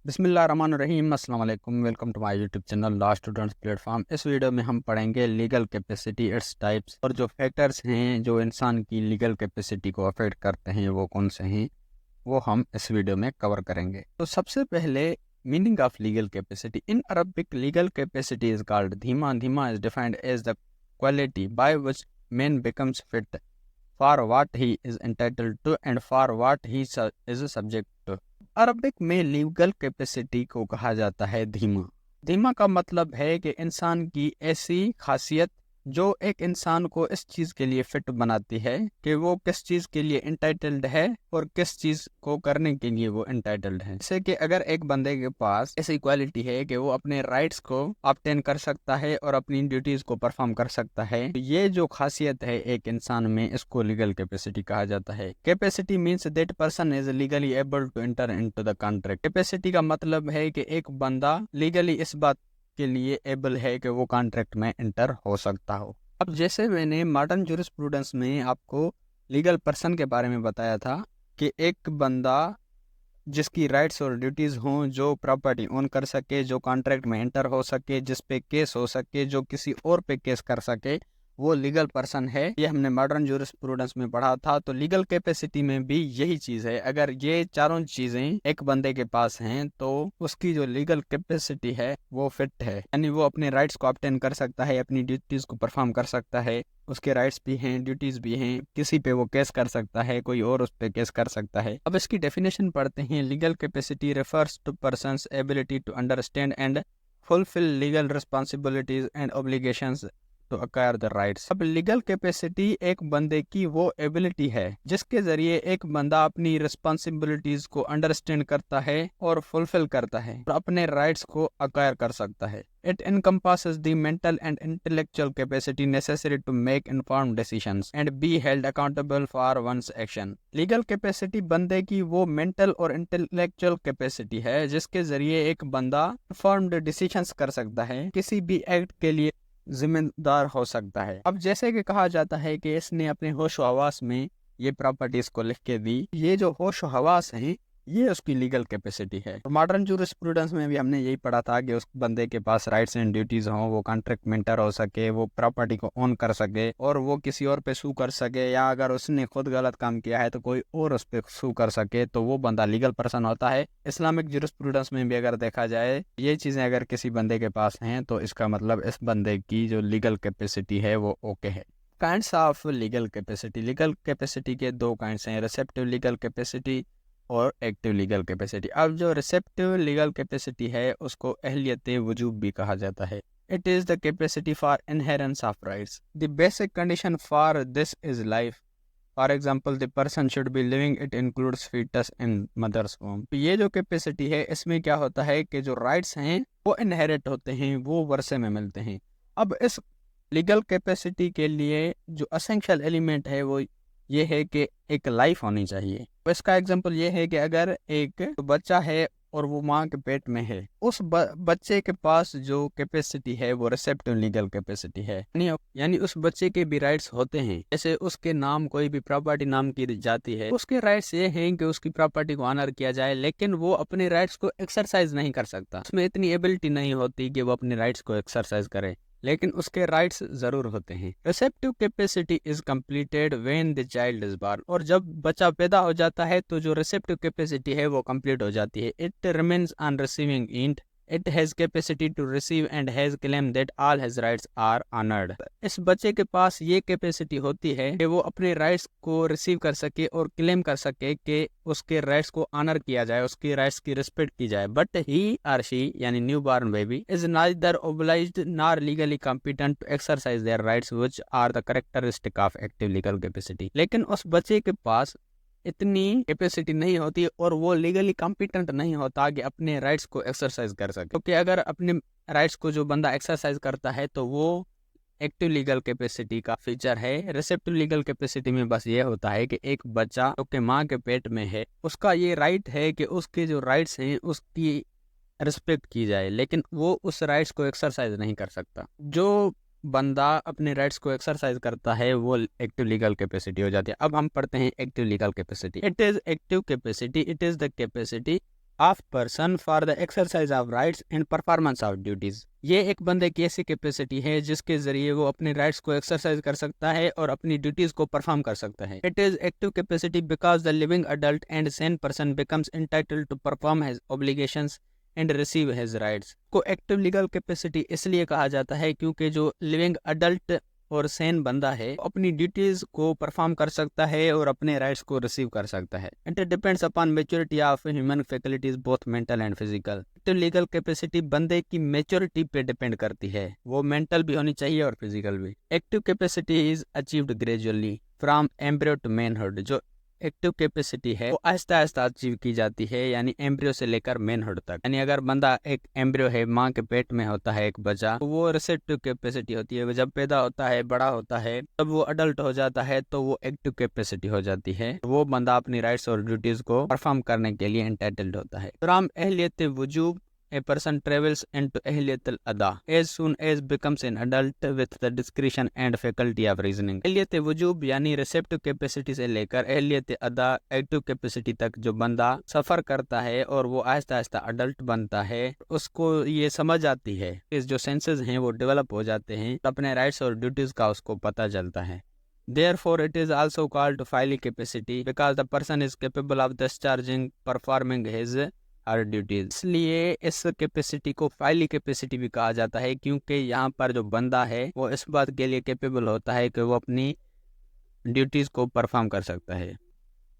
बिस्मिल्लाहिर्रहमानिर्रहीम अस्सलाम वालेकुम। Welcome to my YouTube channel law students platform. इस वीडियो में हम पढ़ेंगे लीगल कैपेसिटी, इट्स टाइप्स और जो फैक्टर्स हैं जो इंसान की लीगल कैपेसिटी को अफेक्ट करते हैं वो कौन से हैं, वो हम इस वीडियो में कवर करेंगे। तो सबसे पहले meaning of legal capacity. In Arabic legal capacity is called धीमा। धीमा is defined as the quality by which man becomes fit for what he is entitled to and for what he is subject to. Arabic में legal capacity को कहा जाता है धीमा। धीमा का मतलब है कि इंसान की ऐसी खासियत जो एक इंसान को इस चीज के लिए फिट बनाती है कि वो किस चीज के लिए इंटाइटल्ड है और किस चीज को करने के लिए वो इंटाइटल्ड है। जैसे कि अगर एक बंदे के पास ऐसी क्वालिटी है कि वो अपने राइट्स को ऑब्टेन कर सकता है और अपनी ड्यूटीज को परफॉर्म कर सकता है, तो ये जो खासियत है एक इंसान में, इसको लीगल कैपेसिटी कहा जाता है। Capacity means that person is legally able to enter into the contract. Capacity का मतलब है कि एक बंदा लीगली इस बात के लिए एबल है कि वो कॉन्ट्रैक्ट में एंटर हो सकता हो। अब जैसे मैंने मॉडर्न ज्यूरिस्प्रूडेंस में आपको लीगल पर्सन के बारे में बताया था कि एक बंदा जिसकी राइट्स और ड्यूटीज हों, जो प्रॉपर्टी ओन कर सके, जो कॉन्ट्रैक्ट में एंटर हो सके, जिस पे केस हो सके, जो किसी और पे केस कर सके, वो लीगल पर्सन है। ये हमने मॉडर्न ज्यूरिस्प्रूडेंस में पढ़ा था। तो लीगल कैपेसिटी में भी यही चीज है। अगर ये चारों चीजें एक बंदे के पास हैं तो उसकी जो लीगल कैपेसिटी है वो फिट है, यानी वो अपने राइट्स को ऑब्टेन कर सकता है, अपनी ड्यूटीज को परफॉर्म कर सकता है, उसके राइट्स भी हैं, ड्यूटीज भी हैं, किसी पे वो केस कर सकता है, कोई और उस पे केस कर सकता है। अब इसकी डेफिनेशन पढ़ते हैं। Legal capacity refers to person's ability to understand and fulfil legal responsibilities and obligations to acquire the rights. अब लीगल कैपेसिटी एक बंदे की वो एबिलिटी है जिसके जरिए एक बंदा अपनी रिस्पॉन्सिबिलिटीज को अंडरस्टैंड करता है और फुलफिल करता है और अपने राइट्स को अक्वायर कर सकता है। It encompasses the mental and intellectual capacity necessary to make informed decisions and be held accountable for one's action. Legal capacity बंदे की वो mental और intellectual capacity है जिसके जरिए एक बंदा informed decisions कर सकता है, किसी भी एक्ट के लिए जिम्मेदार हो सकता है। अब जैसे कि कहा जाता है कि इसने अपने होश हवास में ये प्रॉपर्टीज को लिख के दी, ये जो होश हवास हैं ये उसकी लीगल कैपेसिटी है। तो मॉडर्न ज्यूरिस्प्रूडेंस में भी हमने यही पढ़ा था कि उस बंदे के पास राइट्स एंड ड्यूटीज हों, वो कॉन्ट्रैक्ट में एंटर हो सके, वो प्रॉपर्टी को ओन कर सके और वो किसी और पे सू कर सके, या अगर उसने खुद गलत काम किया है तो कोई और उस पे सू कर सके, तो वो बंदा लीगल पर्सन होता है। इस्लामिक ज्यूरिस्प्रूडेंस में भी अगर देखा जाए ये चीजें अगर किसी बंदे के पास हैं तो इसका मतलब इस बंदे की जो लीगल कैपेसिटी है वो ओके है। Kinds of legal capacity. Legal capacity के दो काइंड्स हैं, रिसेप्टिव लीगल कैपेसिटी और एक्टिव लीगल कैपेसिटी। अब जो रिसेप्टिव लीगल कैपेसिटी है उसको अहलियत वजूब भी कहा जाता है। It is the capacity for inheritance of rights. The basic condition for this is life. For example the person should be living, it includes foetus in mother's womb. ये जो capacity है इसमें क्या होता है कि जो राइट्स हैं वो इनहेरिट होते हैं, वो वर्षे में मिलते हैं। अब इस लीगल कैपेसिटी के लिए जो असेंशियल एलिमेंट है वो ये है कि एक लाइफ होनी चाहिए। तो इसका एग्जांपल ये है कि अगर एक बच्चा है और वो माँ के पेट में है, उस बच्चे के पास जो कैपेसिटी है वो रिसेप्टिव लीगल कैपेसिटी है, यानी उस बच्चे के भी राइट्स होते हैं। जैसे उसके नाम कोई भी प्रॉपर्टी नाम की जाती है, उसके राइट्स ये हैं कि उसकी प्रॉपर्टी को ऑनर किया जाए, लेकिन वो अपने राइट्स को एक्सरसाइज नहीं कर सकता। उसमें इतनी एबिलिटी नहीं होती कि वो अपने राइट्स को एक्सरसाइज करे, लेकिन उसके राइट्स जरूर होते हैं। Receptive capacity is completed when the child is born. और जब बच्चा पैदा हो जाता है तो जो रिसेप्टिव कैपेसिटी है वो कंप्लीट हो जाती है। It remains on receiving end. It has capacity to receive and has claim that all his rights are honored. इस बच्चे के पास ये कैपेसिटी होती है कि वो अपने राइट्स को रिसीव कर सके और क्लेम कर सके कि उसके राइट्स को ऑनर किया जाए, उसके राइट्स की रिस्पेक्ट की जाए। बट ही और शी यानी new born baby is neither obliged nor legally competent to exercise their rights which are the characteristic of active legal capacity. लेकिन उस बच्चे के पास इतनी कैपेसिटी नहीं होती और वो लीगली कॉम्पिटेंट नहीं होता कि अपने राइट्स को एक्सरसाइज कर सके, क्योंकि अगर अपने राइट्स को जो बंदा एक्सरसाइज करता है तो वो एक्टिव लीगल कैपेसिटी का फीचर है। रिसेप्टिव लीगल कैपेसिटी में बस ये होता है कि एक बच्चा जो कि माँ के पेट में है, उसका ये राइट है कि उसके जो राइट्स हैं उसकी रिस्पेक्ट की जाए, लेकिन वो उस राइट्स को एक्सरसाइज नहीं कर सकता। जो बंदा अपने राइट्स को एक्सरसाइज करता है वो एक्टिव लीगल कैपेसिटी हो जाती है। अब हम पढ़ते हैं active legal capacity. It is active capacity, it is the capacity of person for the exercise of rights and performance of duties. ये एक बंदे की ऐसी कैपेसिटी है जिसके जरिए वो अपने राइट्स को एक्सरसाइज कर सकता है और अपनी ड्यूटीज को परफॉर्म कर सकता है। It is active capacity because the living adult and sane person becomes entitled to perform his obligations and receive his rights. को एक्टिव लीगल कैपेसिटी इसलिए कहा जाता है क्योंकि जो लिविंग अडल्ट और सेन बंदा है अपनी ड्यूटीज को परफॉर्म कर सकता है और अपने राइट्स को रिसीव कर सकता है। It depends upon maturity of human faculties both mental and physical. Active legal capacity बंदे की मैच्योरिटी पे डिपेंड करती है, वो मेंटल भी होनी चाहिए और फिजिकल भी। Active capacity is achieved gradually from embryo to manhood. जो एक्टिव कैपेसिटी है वो आहिस्ता आहिस्ता अचीव की जाती है, यानी एम्ब्रियो से लेकर मैनहुड तक। यानी अगर बंदा एक एम्ब्रियो है, माँ के पेट में होता है एक बच्चा, तो वो रिसेप्टिव कैपेसिटी होती है। वो जब पैदा होता है, बड़ा होता है, तब वो अडल्ट हो जाता है तो वो एक्टिव कैपेसिटी हो जाती है। वो बंदा अपनी राइट्स और ड्यूटीज को परफॉर्म करने के लिए एंटाइटल्ड होता है। फ्रॉम अहलियत वजूब a person travels into अहलियत अदा as soon as becomes an adult with the discretion and faculty of reasoning। अहलियत वजूब यानी रिसेप्टिव कैपेसिटी से लेकर अहलियत अदा एक्टिव कैपेसिटी तक जो बंदा सफर करता है और वो आहिस्ता आहिस्ता अडल्ट बनता है, उसको ये समझ आती है, इस जो सेंसेस हैं वो डेवलप हो जाते हैं, अपने राइट्स और ड्यूटीज का उसको पता चलता है। Therefore, it is also called filial capacity because the person is capable of discharging, performing his her duties. इसलिए इस कैपेसिटी को फाइली कैपेसिटी भी कहा जाता है क्योंकि यहाँ पर जो बंदा है वो इस बात के लिए कैपेबल होता है कि वो अपनी ड्यूटीज को परफॉर्म कर सकता है।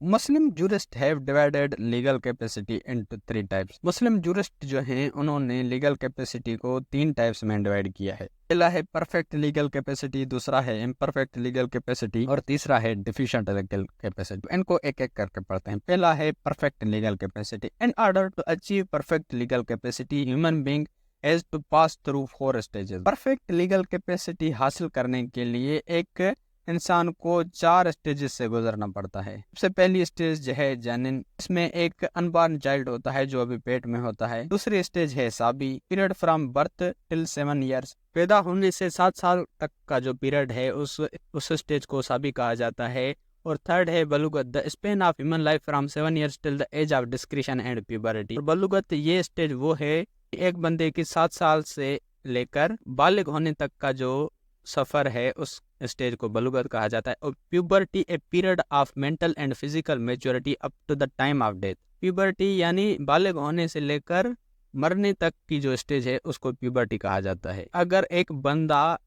Muslim jurist have divided legal capacity into 3 types. Muslim jurist जो हैं उन्होंने लीगल कैपेसिटी को 3 टाइप्स में डिवाइड किया है। पहला है परफेक्ट लीगल कैपेसिटी, दूसरा है इम्परफेक्ट लीगल कैपेसिटी और तीसरा है डिफिशिएंट लीगल कैपेसिटी। इनको एक एक करके पढ़ते हैं। पहला है perfect legal capacity. In order to achieve perfect legal capacity human being has to pass through 4 stages. Perfect legal capacity हासिल करने के लिए एक इंसान को 4 स्टेजेस से गुजरना पड़ता है। सबसे पहली स्टेज जो है जनन, इसमें एक अनबॉर्न चाइल्ड होता है जो अभी पेट में होता है। दूसरी स्टेज है Sabi, period from birth till 7 years. पैदा होने से 7 साल तक का जो पीरियड है उस स्टेज को साबी कहा जाता है। और थर्ड है बलुगत, the span of human life from 7 years till the age of discretion and puberty. बलुगत ये स्टेज वो है एक बंदे की 7 साल से लेकर बालिग होने तक का जो सफर है उस स्टेज को बलुगत कहा जाता है। और puberty a period of mental and physical maturity up to the time of death. Puberty यानी बालिग होने से लेकर मरने तक की जो स्टेज है उसको प्यूबर्टी कहा जाता है। अगर एक बंदा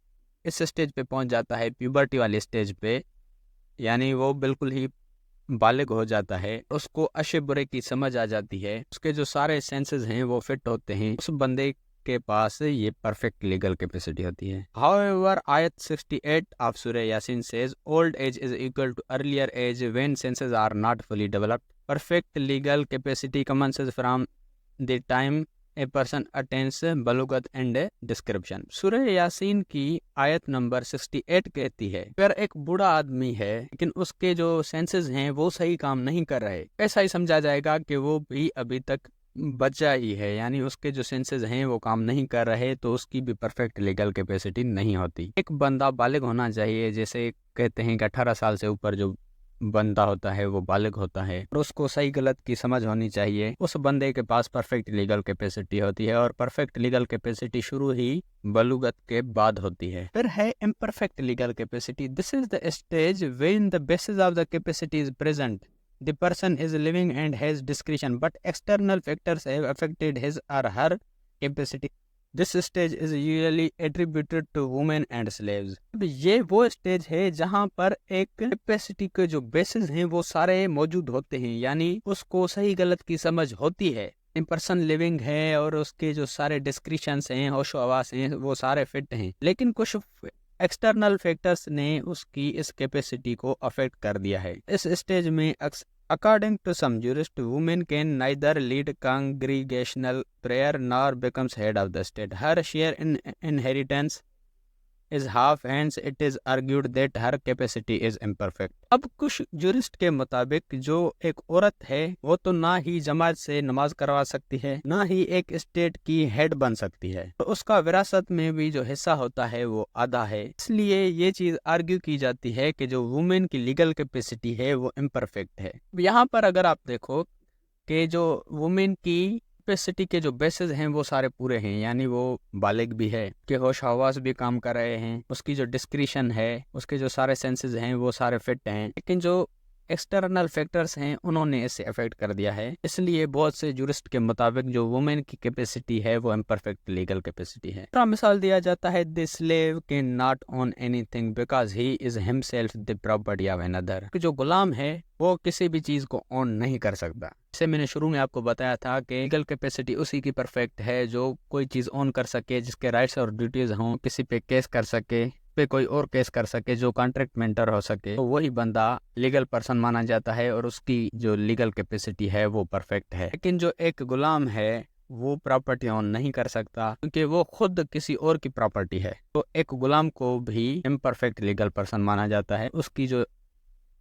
इस स्टेज पे पहुंच जाता है, प्यूबर्टी वाली स्टेज पे, यानी वो बिल्कुल ही बालिग हो जाता है, उसको अच्छे बुरे की समझ आ जाती है, उसके जो सारे सेंसेस हैं वो फिट होते हैं, उस बंदे के पास ये परफेक्ट लीगल कैपेसिटी होती है। However, आयत 68 ऑफ सूरह Yasin says old age is equal to earlier age when senses are not fully developed. Perfect legal capacity commences from the time a person attains बलुगत एंड डिस्क्रिप्शन। सूरह यासीन की आयत number 68 कहती है अगर एक बूढ़ा आदमी है लेकिन उसके जो सेंसेस हैं वो सही काम नहीं कर रहे, ऐसा ही समझा जाएगा कि वो भी अभी तक बच्चा ही है, यानी उसके जो सेंसेस हैं वो काम नहीं कर रहे, तो उसकी भी परफेक्ट लीगल कैपेसिटी नहीं होती। एक बंदा बालिग होना चाहिए, जैसे कहते हैं कि 18 साल से ऊपर जो बंदा होता है वो बालिग होता है और उसको सही गलत की समझ होनी चाहिए, उस बंदे के पास परफेक्ट लीगल कैपेसिटी होती है। और परफेक्ट लीगल कैपेसिटी शुरू ही बलुगत के बाद होती है। फिर है imperfect legal capacity. This is the stage when the basis of the capacity is present, the person is living and has discretion but external factors have affected his or her capacity. This stage is usually attributed to women and slaves. अब ये वो stage है जहाँ पर एक capacity के जो basis हैं वो सारे मौजूद होते हैं, यानी उसको सही गलत की समझ होती है, पर्सन लिविंग है और उसके जो सारे डिस्क्रिशंस हैं, होशो हवास हैं, वो सारे फिट हैं, लेकिन कुछ एक्सटर्नल फैक्टर्स ने उसकी इस कैपेसिटी को अफेक्ट कर दिया है। इस स्टेज में according to some jurists, women can neither lead congregational prayer nor becomes head of the state. Her share in inheritance is half, hence it is argued that her capacity is imperfect. अब कुछ jurist के मुताबिक जो एक औरत है वो तो ना ही जमात से नमाज करवा सकती है, ना ही एक स्टेट की हेड बन सकती है, तो उसका विरासत में भी जो हिस्सा होता है वो आधा है। इसलिए ये चीज आर्ग्यू की जाती है कि जो वुमेन की लीगल कैपेसिटी है वो इम्परफेक्ट है। यहाँ पर अगर आप देखो कि जो वुमेन की कैपेसिटी के जो बेसिस हैं वो सारे पूरे हैं, यानी वो बालिग भी है, कि होश हवास भी काम कर रहे हैं, उसकी जो डिस्क्रिशन है, उसके जो सारे सेंसेस हैं वो सारे फिट हैं। लेकिन जो एक्सटर्नल फैक्टर्स हैं उन्होंने इसे अफेक्ट कर दिया है। इसलिए बहुत से जुरिस्ट के मुताबिक जो वुमेन की कैपेसिटी है वो इम्परफेक्ट लीगल कैपेसिटी है। दूसरा मिसाल दिया जाता है, the slave can not own anything because he is himself the property of another. जो गुलाम है वो किसी भी चीज को ओन नहीं कर सकता। जैसे मैंने शुरू में आपको बताया था कि लीगल कैपेसिटी उसी की परफेक्ट है जो कोई चीज ओन कर सके, जिसके राइट्स और ड्यूटीज हों, किसी पे केस कर सके, पे कोई और केस कर सके, जो कॉन्ट्रैक्ट मेंटर हो सके, तो वही बंदा लीगल पर्सन माना जाता है और उसकी जो लीगल कैपेसिटी है वो परफेक्ट है। लेकिन जो एक गुलाम है वो प्रॉपर्टी ऑन नहीं कर सकता क्योंकि वो खुद किसी और की प्रॉपर्टी है, तो एक गुलाम को भी इम्परफेक्ट लीगल पर्सन माना जाता है। उसकी जो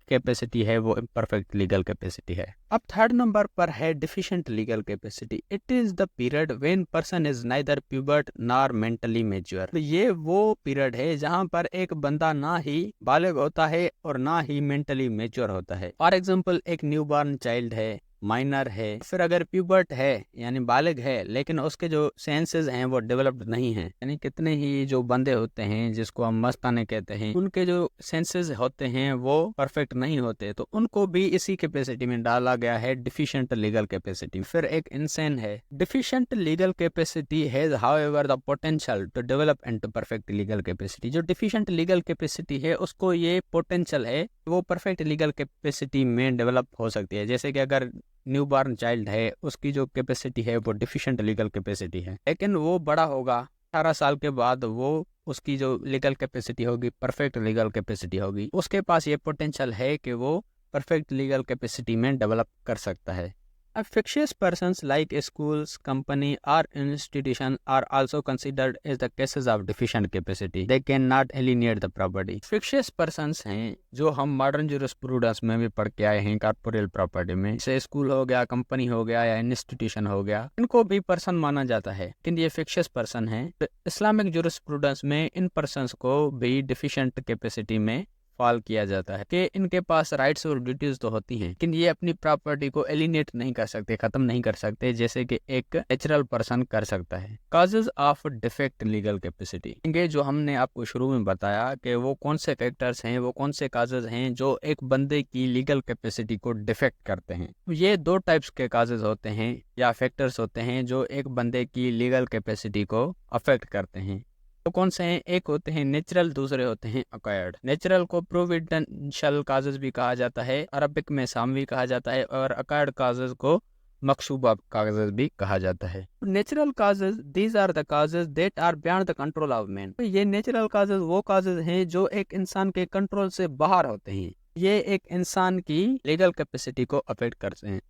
कैपेसिटी है वो इम्परफेक्ट लीगल कैपेसिटी है। अब थर्ड नंबर पर है deficient legal capacity. It is the period when person is neither pubert nor mentally mature. तो ये वो पीरियड है जहाँ पर एक बंदा ना ही बालिग होता है और ना ही मेंटली मैच्योर होता है। फॉर एग्जाम्पल, एक न्यूबॉर्न चाइल्ड है, माइनर है, फिर अगर प्यूबर्ट है यानी बालिग है लेकिन उसके जो सेंसेस हैं वो डेवलप्ड नहीं हैं, यानी कितने ही जो बंदे होते हैं जिसको हम मस्ताने कहते हैं, उनके जो सेंसेस होते हैं वो परफेक्ट नहीं होते, तो उनको भी इसी कैपेसिटी में डाला गया है, डिफिशिएंट लीगल कैपेसिटी। फिर एक इंसान है, deficient legal capacity has however the potential to develop into perfect legal capacity. जो डिफिशिएंट लीगल कैपेसिटी है उसको ये पोटेंशियल है वो परफेक्ट लीगल कैपेसिटी में डेवलप हो सकती है। जैसे कि अगर न्यूबॉर्न चाइल्ड है, उसकी जो कैपेसिटी है वो डिफिशिएंट लीगल कैपेसिटी है, लेकिन वो बड़ा होगा 18 साल के बाद, वो उसकी जो लीगल कैपेसिटी होगी परफेक्ट लीगल कैपेसिटी होगी, उसके पास ये पोटेंशियल है कि वो परफेक्ट लीगल कैपेसिटी में डेवलप कर सकता है। अब fictitious persons like schools, company or institution are also considered as the cases of deficient capacity. They cannot alienate the property. fictitious persons हैं जो हम मॉडर्न jurisprudence में भी पढ़ के आए हैं कॉर्पोरियल प्रॉपर्टी में, जैसे स्कूल हो गया, कंपनी हो गया या इंस्टीट्यूशन हो गया, इनको भी पर्सन माना जाता है, लेकिन ये fictitious पर्सन है। इस्लामिक jurisprudence में इन पर्सनस को भी डिफिशिएंट कैपेसिटी में फॉल किया जाता है कि इनके पास राइट्स और ड्यूटीज तो होती हैं लेकिन ये अपनी प्रॉपर्टी को एलिनेट नहीं कर सकते, खत्म नहीं कर सकते, जैसे कि एक नेचुरल पर्सन कर सकता है। Causes of defect legal capacity, ये जो हमने आपको शुरू में बताया कि वो कौन से फैक्टर्स हैं, वो कौन से काजेज हैं जो एक बंदे की लीगल कैपेसिटी को डिफेक्ट करते हैं। ये दो टाइप्स के काजेज होते हैं या फैक्टर्स होते हैं जो एक बंदे की लीगल कैपेसिटी को अफेक्ट करते हैं। तो कौन से हैं? एक होते हैं नेचुरल, दूसरे होते हैं अक्वायर्ड। नेचुरल को प्रोविडेंशियल काजेज भी कहा जाता है, अरबिक में सामवी कहा जाता है, और अक्वायर्ड काजेज को मकसूबा काजेज भी कहा जाता है। Natural causes, these are the causes that are beyond the control of man. ये नेचुरल काजेज वो काजेज हैं जो एक इंसान के कंट्रोल से बाहर होते हैं, ये एक इंसान की लीगल कैपेसिटी को अफेक्ट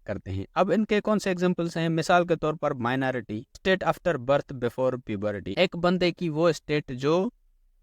करते हैं। अब इनके कौन से एग्जांपल्स हैं? मिसाल के तौर पर minority, state after birth before puberty, एक बंदे की वो स्टेट जो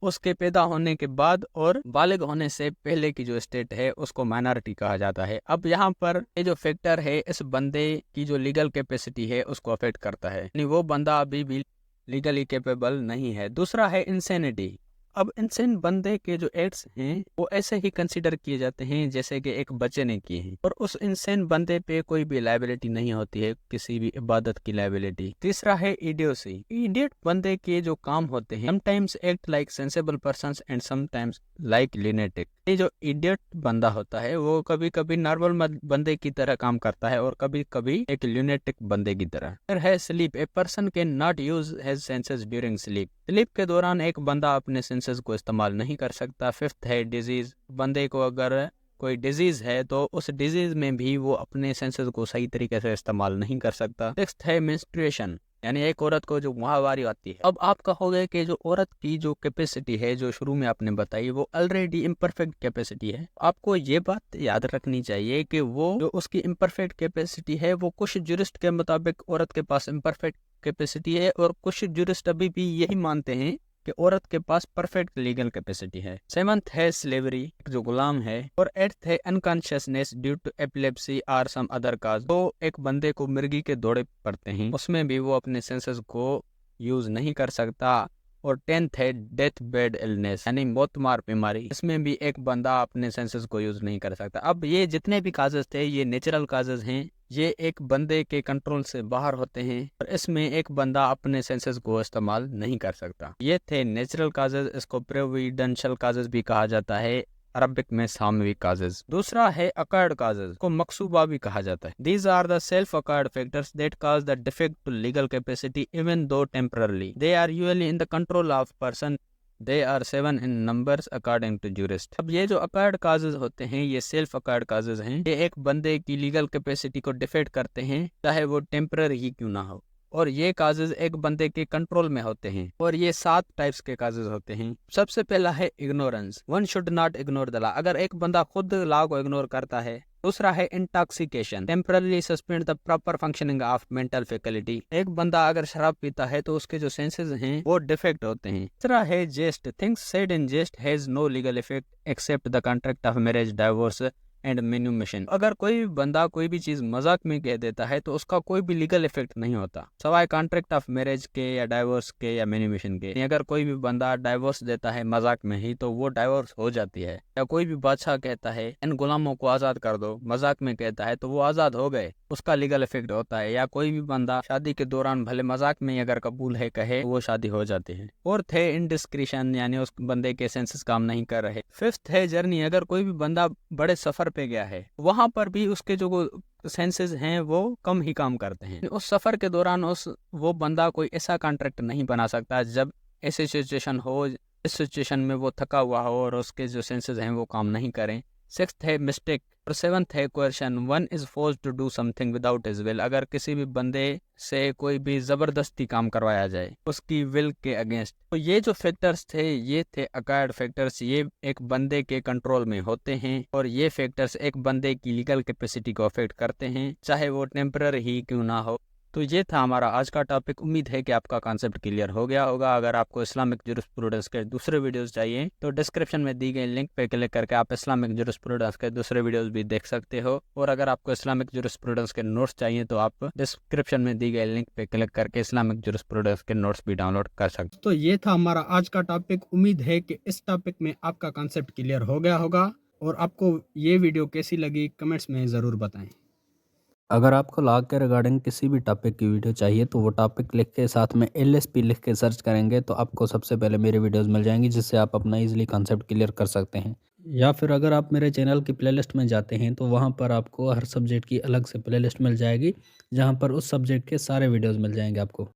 उसके पैदा होने के बाद और बालिग होने से पहले की जो स्टेट है उसको माइनॉरिटी कहा जाता है। अब यहाँ पर ये जो फैक्टर है इस बंदे की जो लीगल कैपेसिटी है उसको अफेक्ट करता है, यानी वो बंदा अभी भी लीगली कैपेबल नहीं है। दूसरा है इंसेनिटी। अब इंसान बंदे के जो एक्ट्स हैं वो ऐसे ही कंसीडर किए जाते हैं जैसे कि एक बच्चे ने किए हैं, और उस इंसान बंदे पे कोई भी लायबिलिटी नहीं होती है, किसी भी इबादत की लायबिलिटी। तीसरा है इडियोसी। इडियट बंदे के जो काम होते हैं, sometimes act like sensible persons and sometimes like lunatic. ये जो इडियट बंदा होता है वो कभी कभी नॉर्मल बंदे की तरह काम करता है और कभी कभी एक ल्यूनेटिक बंदे की तरह। फिर है sleep. A person can not use his senses during sleep. Sleep के दौरान एक बंदा अपने सेंसेस को इस्तेमाल नहीं कर सकता। फिफ्थ है डिजीज। बंदे को अगर कोई डिजीज है तो उस डिजीज में भी वो अपने सेंसेस को सही तरीके से इस्तेमाल नहीं कर सकता। सिक्स्थ है मेंस्ट्रुएशन, यानी एक औरत को जो माहवारी आती है। अब आप कहोगे कि जो औरत की जो कैपेसिटी है जो शुरू में आपने बताई वो ऑलरेडी इम्परफेक्ट कैपेसिटी है। आपको ये बात याद रखनी चाहिए कि वो जो उसकी इम्परफेक्ट कैपेसिटी है वो कुछ जुरिस्ट के मुताबिक औरत के पास इम्परफेक्ट कैपेसिटी है, और कुछ जुरिस्ट अभी भी यही मानते हैं कि औरत के पास परफेक्ट लीगल कैपेसिटी है। सेवंथ है स्लेवरी, जो गुलाम है, और एट्थ है अनकॉन्शियसनेस ड्यू टू एपिलेप्सी और सम अदर काज। तो एक बंदे को मिर्गी के दौरे पड़ते हैं, उसमें भी वो अपने सेंसेस को यूज नहीं कर सकता। और 10th है डेथ बेड इलनेस, यानी मौतमार बीमारी, इसमें भी एक बंदा अपने सेंसेस को यूज नहीं कर सकता। अब ये जितने भी काजेज थे ये नेचुरल काजेज हैं, ये एक बंदे के कंट्रोल से बाहर होते हैं और इसमें एक बंदा अपने सेंसेस को इस्तेमाल नहीं कर सकता। ये थे नेचुरल काजेज, इसको प्रोविडेंशियल काजेज भी कहा जाता है, अरबिक में सामवी काजेज। दूसरा है अकर्ड काजेज, को मकसूबा भी कहा जाता है। These are the self occurred factors that cause the defect to legal capacity even though temporarily. They are usually in the control of person. They are 7 in numbers according to jurist. अब ये जो occurred causes होते हैं ये self occurred causes हैं। ये एक बंदे की लीगल कैपेसिटी को डिफेक्ट करते हैं, चाहे वो टेम्पररी ही क्यों ना हो, और ये काजेज एक बंदे के कंट्रोल में होते हैं। और ये 7 टाइप्स के काजेज होते हैं। सबसे पहला है ignorance, one should not ignore the law, अगर एक बंदा खुद लॉ को इग्नोर करता है। दूसरा है intoxication, temporary suspend the proper functioning of mental faculty, एक बंदा अगर शराब पीता है तो उसके जो सेंसेस हैं वो डिफेक्ट होते हैं। तीसरा है jest, things said in jest has no legal effect except the contract of marriage, divorce and manumission. अगर कोई भी बंदा कोई भी चीज मजाक में कह देता है तो उसका कोई भी लीगल इफेक्ट नहीं होता, सवाए कॉन्ट्रैक्ट ऑफ मैरिज के या डाइवोर्स के या मेन्यूमेशन के। अगर कोई भी बंदा डाइवोर्स देता है मजाक में ही तो वो डाइवोर्स हो जाती है। या कोई भी बादशाह कहता है इन गुलामों को आजाद कर दो, मजाक में कहता है तो वो आजाद हो गए, उसका लीगल इफेक्ट होता है। या कोई भी बंदा शादी के दौरान भले मजाक में अगर कबूल है कहे तो वो शादी हो जाती है। फोर्थ है इनडिस्क्रिशन, यानी उस बंदे के सेंसेस काम नहीं कर रहे। फिफ्थ है जर्नी, अगर कोई भी बंदा बड़े सफर पे गया है वहां पर भी उसके जो सेंसेस हैं वो कम ही काम करते हैं। उस सफर के दौरान वो बंदा कोई ऐसा कॉन्ट्रैक्ट नहीं बना सकता जब ऐसी सिचुएशन हो, इस सिचुएशन में वो थका हुआ हो और उसके जो सेंसेस हैं वो काम नहीं करें। सिक्स्थ है मिस्टेक और सेवंथ है question, one is forced to do something without his will, अगर किसी भी बंदे से कोई भी जबरदस्ती काम करवाया जाए उसकी विल के अगेंस्ट। तो ये जो फैक्टर्स थे ये थे अकायर्ड फैक्टर्स, ये एक बंदे के कंट्रोल में होते हैं और ये फैक्टर्स एक बंदे की लीगल कैपेसिटी को अफेक्ट करते हैं, चाहे वो टेम्पररी ही क्यों ना हो। तो ये था हमारा आज का टॉपिक। उम्मीद है कि आपका कॉन्सेप्ट क्लियर हो गया होगा। अगर आपको इस्लामिक जुरिस्प्रूडेंस के दूसरे वीडियोस चाहिए तो डिस्क्रिप्शन में दी गई लिंक पे क्लिक करके आप इस्लामिक जुरिस्प्रूडेंस के दूसरे वीडियोस भी देख सकते हो। और अगर आपको इस्लामिक जुरिस्प्रूडेंस के नोट्स चाहिए तो आप डिस्क्रिप्शन में दी गई लिंक पे क्लिक करके इस्लामिक जुरिस्प्रूडेंस के नोट्स भी डाउनलोड कर सकते। तो ये था हमारा आज का टॉपिक। उम्मीद है कि इस टॉपिक में आपका कॉन्सेप्ट क्लियर हो गया होगा। और आपको ये वीडियो कैसी लगी कमेंट्स में ज़रूर बताएं। अगर आपको लॉ के रिगार्डिंग किसी भी टॉपिक की वीडियो चाहिए तो वो टॉपिक लिख के साथ में LSP लिख के सर्च करेंगे तो आपको सबसे पहले मेरे वीडियोस मिल जाएंगी, जिससे आप अपना इजीली कॉन्सेप्ट क्लियर कर सकते हैं। या फिर अगर आप मेरे चैनल की प्लेलिस्ट में जाते हैं तो वहाँ पर आपको हर सब्जेक्ट की अलग से प्लेलिस्ट मिल जाएगी, जहाँ पर उस सब्जेक्ट के सारे वीडियोज़ मिल जाएंगे आपको।